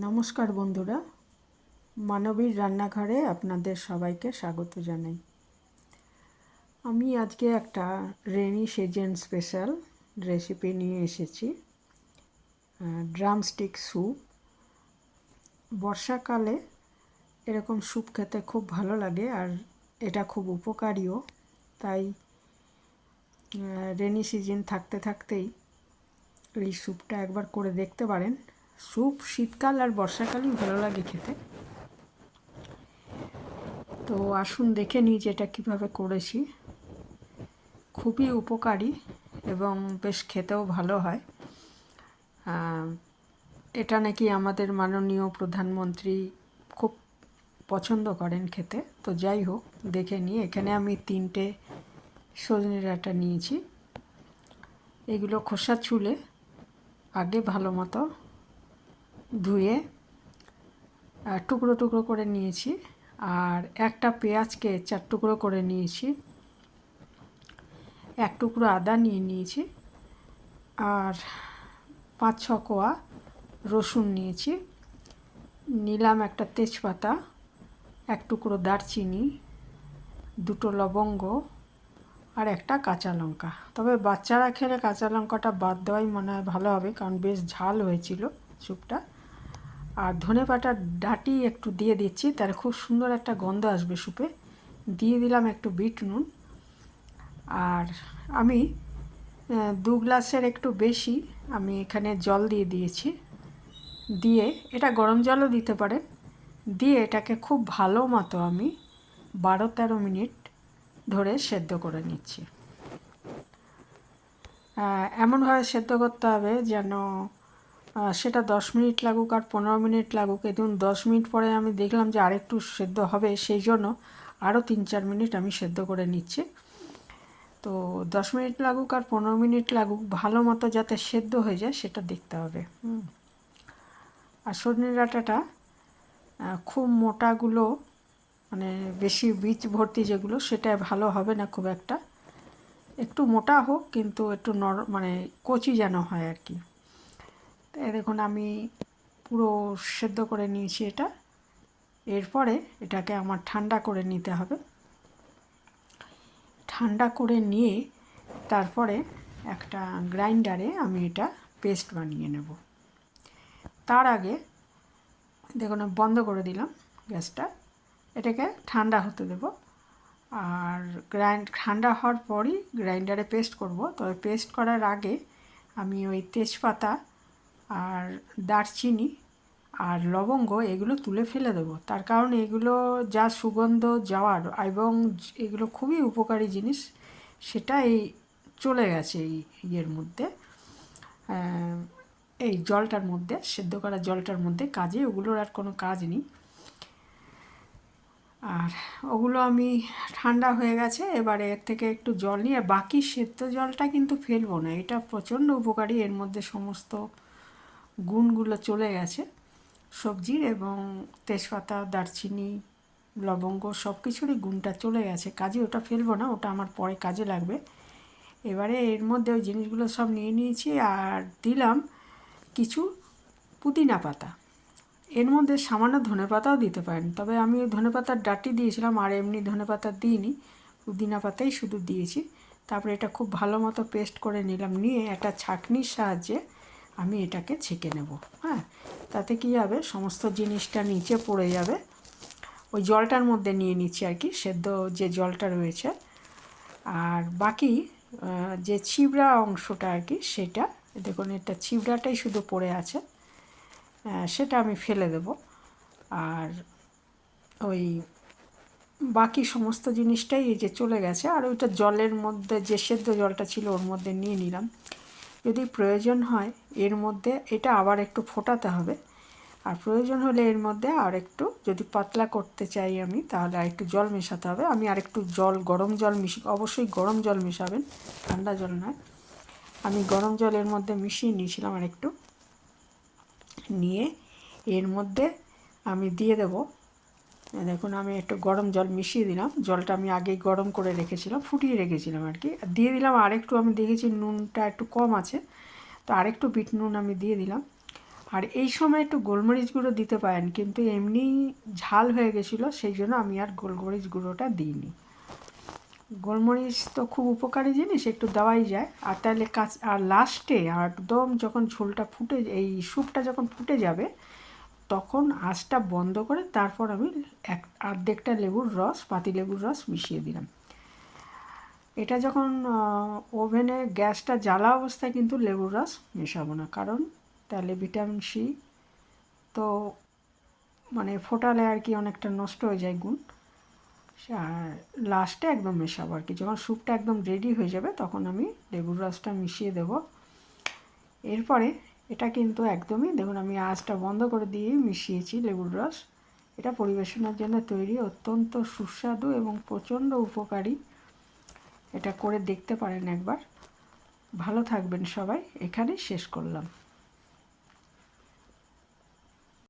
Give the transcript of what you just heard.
নমস্কার বন্ধুরা, মানবীর রান্নাঘরে আপনাদের সবাইকে স্বাগত জানাই। আমি আজকে একটা রেনি সিজন স্পেশাল রেসিপি নিয়ে এসেছি, ড্রামস্টিক স্যুপ। বর্ষাকালে এরকম স্যুপ খেতে খুব ভালো লাগে আর এটা খুব উপকারীও। তাই রেনি সিজন থাকতে থাকতেই এই স্যুপটা একবার করে দেখতে পারেন। স্যুপ শীতকাল আর বর্ষাকালেই ভালো লাগে খেতে। তো আসুন দেখে নিই যে এটা কীভাবে করেছি। খুবই উপকারী এবং বেশ খেতেও ভালো হয়। এটা নাকি আমাদের মাননীয় প্রধানমন্ত্রী খুব পছন্দ করেন খেতে। তো যাই হোক, দেখে নিই। এখানে আমি 3টে সজনে ডাঁটা নিয়েছি। এগুলো খোসা ছুলে আগে ভালো মতো ধুয়ে টুকরো টুকরো করে নিয়েছি। আর একটা পেঁয়াজকে 4 টুকরো করে নিয়েছি। 1 টুকরো আদা নিয়ে নিয়েছি। আর 5-6 কোয়া রসুন নিয়েছি। নিলাম একটা তেজপাতা, 1 টুকরো দারচিনি, 2টো লবঙ্গ আর একটা কাঁচা লঙ্কা। তবে বাচ্চারা খেলে কাঁচা লঙ্কাটা বাদ দেওয়াই মনে হয় ভালো হবে, কারণ বেশ ঝাল হয়েছিল স্যুপটা। আর ধনেপাতার ডাঁটি একটু দিয়ে দিচ্ছি, তার খুব সুন্দর একটা গন্ধ আসবে স্যুপে। দিয়ে দিলাম একটু বিট নুন। আর আমি 2 গ্লাসের একটু বেশি আমি এখানে জল দিয়ে দিয়েছি। দিয়ে এটা গরম জলও দিতে পারেন। দিয়ে এটাকে খুব ভালো মতো আমি 12-13 মিনিট ধরে সেদ্ধ করে নিচ্ছি। এমনভাবে সেদ্ধ করতে হবে যেন সেটা 10 মিনিট লাগুক আর 15 মিনিট লাগুক, এবং 10 মিনিট পরে আমি দেখলাম যে আরেকটু সেদ্ধ হবে, সেই জন্য আরও 3-4 মিনিট আমি সেদ্ধ করে নিচ্ছি। তো 10 মিনিট লাগুক আর 15 মিনিট লাগুক, ভালো মতো যাতে সেদ্ধ হয়ে যায় সেটা দেখতে হবে। আর সজনে ডাঁটাটা খুব মোটাগুলো, মানে বেশি বীজ ভর্তি যেগুলো, সেটা ভালো হবে না খুব একটা। একটু মোটা হোক কিন্তু একটু মানে কচি যেন হয় আর কি। তাই দেখুন আমি পুরো সেদ্ধ করে নিয়েছি এটা। এরপরে এটাকে আমার ঠান্ডা করে নিতে হবে। ঠান্ডা করে নিয়ে তারপরে একটা গ্রাইন্ডারে আমি এটা পেস্ট বানিয়ে নেব। তার আগে দেখুন বন্ধ করে দিলাম গ্যাসটা। এটাকে ঠান্ডা হতে দেব। আর ঠান্ডা হওয়ার পরই গ্রাইন্ডারে পেস্ট করব। তবে পেস্ট করার আগে আমি ওই তেজপাতা আর দারচিনি আর লবঙ্গ এগুলো তুলে ফেলে দেবো। তার কারণ এগুলো যা সুগন্ধ যাওয়ার এবং এগুলো খুবই উপকারী জিনিস, সেটা এই চলে গেছে এই ইয়ের মধ্যে, এই জলটার মধ্যে, সেদ্ধ করা জলটার মধ্যে। কাজে ওগুলোর আর কোনো কাজ নেই। আর ওগুলো আমি ঠান্ডা হয়ে গেছে। এবারে এর থেকে একটু জল নিয়ে, বাকি সেদ্ধ জলটা কিন্তু ফেলবো না। এটা প্রচণ্ড উপকারী, এর মধ্যে সমস্ত গুণগুলো চলে গেছে সবজির, এবং তেজপাতা দারচিনি লবঙ্গ সব কিছুরই গুণটা চলে গেছে। কাজে ওটা ফেলবো না, ওটা আমার পরে কাজে লাগবে। এবারে এর মধ্যে ওই জিনিসগুলো সব নিয়ে নিয়েছি। আর দিলাম কিছু পুদিনা পাতা। এর মধ্যে সামান্য ধনেপাতাও দিতে পারেন, তবে আমি ওই ধনেপাতার ডাঁটি দিয়েছিলাম আর এমনি ধনেপাতা দিইনি, পুদিনা পাতাই শুধু দিয়েছি। তারপরে এটা খুব ভালো মতো পেস্ট করে নিলাম। নিয়ে একটা ছাঁকনির সাহায্যে আমি এটাকে ছেঁকে নেব। তাতে কী হবে, সমস্ত জিনিসটা নিচে পড়ে যাবে। ওই জলটার মধ্যে নিয়ে নিচ্ছি আর কি, সেদ্ধ যে জলটা রয়েছে। আর বাকি যে ছিবড়া অংশটা আর কি, সেটা দেখুন এটা ছিবড়াটাই শুধু পড়ে আছে, সেটা আমি ফেলে দেব। আর ওই বাকি সমস্ত জিনিসটাই এই যে চলে গেছে। আর ওইটা জলের মধ্যে, যে সেদ্ধ জলটা ছিল ওর মধ্যে নিয়ে নিলাম। যদি প্রয়োজন হয় এর মধ্যে এটা আবার একটু ফোটাতে হবে। আর প্রয়োজন হলে এর মধ্যে আর একটু, যদি পাতলা করতে চাই আমি, তাহলে আর একটু জল মেশাতে হবে। আমি আর একটু জল, গরম জল অবশ্যই গরম জল মেশাবেন, ঠান্ডা জল নয়। আমি গরম জল এর মধ্যে মিশিয়ে নিয়েছিলাম আর একটু। নিয়ে এর মধ্যে আমি দিয়ে দেব, দেখুন আমি একটু গরম জল মিশিয়ে দিলাম। জলটা আমি আগেই গরম করে রেখেছিলাম, ফুটিয়ে রেখেছিলাম আর কি। দিয়ে দিলাম আরেকটু, আমি দেখেছি নুনটা একটু কম আছে, তো আরেকটু বিট নুন আমি দিয়ে দিলাম। আর এই সময় একটু গোলমরিচ গুঁড়ো দিতে পারেন, কিন্তু এমনি ঝাল হয়ে গেছিলো, সেই জন্য আমি আর গোলমরিচ গুঁড়োটা দিইনি। গোলমরিচ তো খুব উপকারী জিনিস, একটু দেওয়াই যায়। আর তাহলে আর লাস্টে একদম যখন ঝোলটা ফুটে, এই স্যুপটা যখন ফুটে যাবে, তখন আঁচটা বন্ধ করে তারপর আমি অর্ধেকটা লেবুর রস, পাতিলেবুর রস মিশিয়ে দিলাম। এটা যখন ওভেনে গ্যাসটা জ্বালা অবস্থায় কিন্তু লেবুর রস মেশাবো না, কারণ তাহলে ভিটামিন সি তো মানে ফোটালে আর কি অনেকটা নষ্ট হয়ে যায় গুণ। আর লাস্টে একদম মেশাবো আর কি, যখন স্যুপটা একদম রেডি হয়ে যাবে তখন আমি লেবুর রসটা মিশিয়ে দেব। এরপরে এটা কিন্তু একদমই দেখুন, আমি আঁচটা বন্ধ করে দিয়েই মিশিয়েছি লেবুর রস। এটা পরিবেশনের জন্য তৈরি, অত্যন্ত সুস্বাদু এবং প্রচণ্ড উপকারী। এটা করে দেখতে পারেন একবার। ভালো থাকবেন সবাই, এখানেই শেষ করলাম।